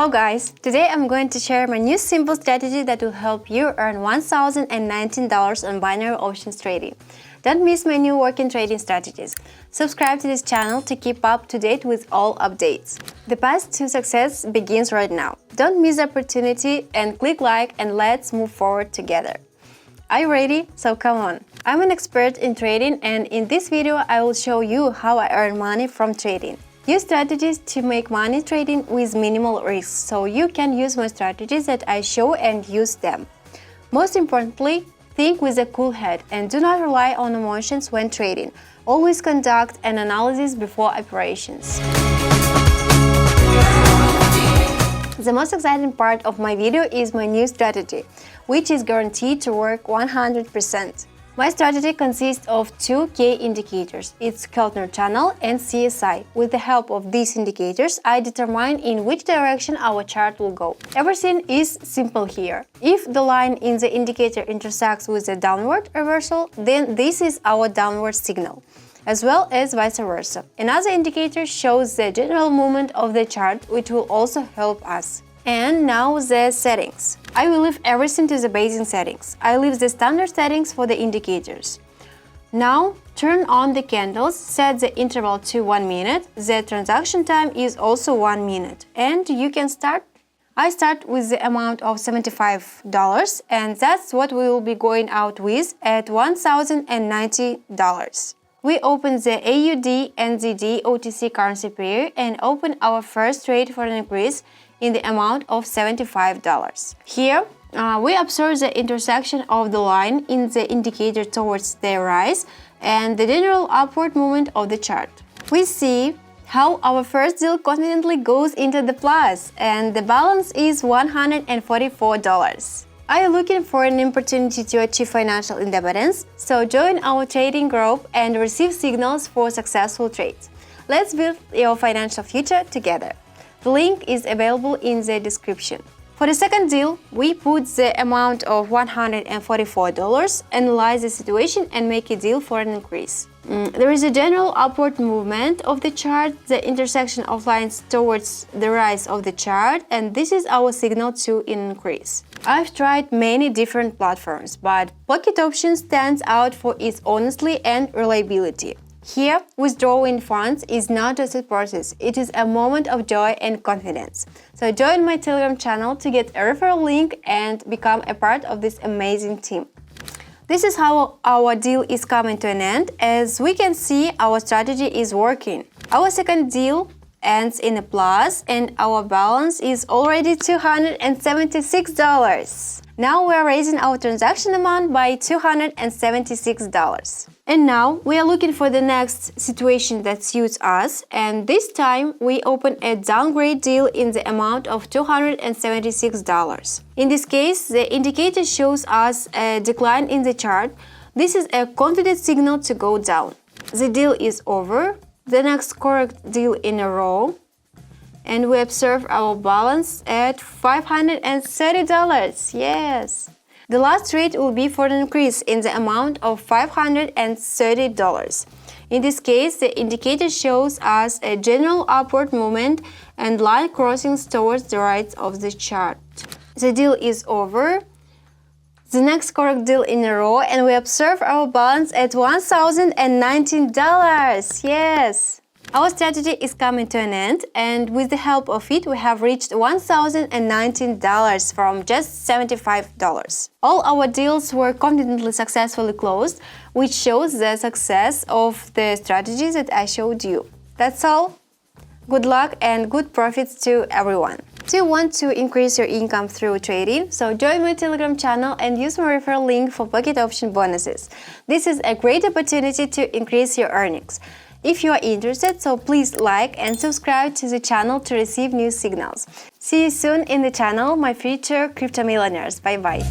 Hello guys! Today I'm going to share my new simple strategy that will help you earn $1,019 on binary options trading. Don't miss my new working trading strategies. Subscribe to this channel to keep up to date with all updates. The path to success begins right now. Don't miss the opportunity and click like and let's move forward together. Are you ready? So come on! I'm an expert in trading and in this video I will show you how I earn money from trading. Use strategies to make money trading with minimal risks, so you can use my strategies that I show and use them. Most importantly, think with a cool head and do not rely on emotions when trading. Always conduct an analysis before operations. The most exciting part of my video is my new strategy, which is guaranteed to work 100%. My strategy consists of two key indicators. It's Keltner channel and CSI. With the help of these indicators, I determine in which direction our chart will go. Everything is simple here. If the line in the indicator intersects with a downward reversal, then this is our downward signal, as well as vice versa. Another indicator shows the general movement of the chart, which will also help us. And now the settings. I will leave everything to the basic settings. I leave the standard settings for the indicators. Now turn on the candles, set the interval to 1 minute. The transaction time is also 1 minute. And you can start. I start with the amount of $75 and that's what we will be going out with at $1,090. We open the AUD NZD OTC currency pair and open our first trade for an increase in the amount of $75. Here, we observe the intersection of the line in the indicator towards the rise and the general upward movement of the chart. We see how our first deal confidently goes into the plus and the balance is $144. Are you looking for an opportunity to achieve financial independence? So join our trading group and receive signals for successful trades. Let's build your financial future together. The link is available in the description. For the second deal, we put the amount of $144, analyze the situation and make a deal for an increase. There is a general upward movement of the chart, the intersection of lines towards the rise of the chart, and this is our signal to increase. I've tried many different platforms, but Pocket Options stands out for its honesty and reliability. Here, withdrawing funds is not just a process, it is a moment of joy and confidence. So join my Telegram channel to get a referral link and become a part of this amazing team. This is how our deal is coming to an end. As we can see, our strategy is working. Our second deal ends in a plus and our balance is already $276. Now we are raising our transaction amount by $276. And now we are looking for the next situation that suits us, and this time we open a downgrade deal in the amount of $276. In this case, the indicator shows us a decline in the chart. This is a confident signal to go down. The deal is over, the next correct deal in a row, and we observe our balance at $530. Yes! The last trade will be for an increase in the amount of $530. In this case, the indicator shows us a general upward movement and line crossings towards the right of the chart. The deal is over. The next correct deal in a row, and we observe our balance at $1,019. Yes! Our strategy is coming to an end, and with the help of it, we have reached $1,019 from just $75. All our deals were confidently successfully closed, which shows the success of the strategies that I showed you. That's all. Good luck and good profits to everyone. Do you want to increase your income through trading? So join my Telegram channel and use my referral link for pocket option bonuses. This is a great opportunity to increase your earnings. If you are interested, so please like and subscribe to the channel to receive new signals. See you soon in the channel, my future crypto millionaires. Bye bye.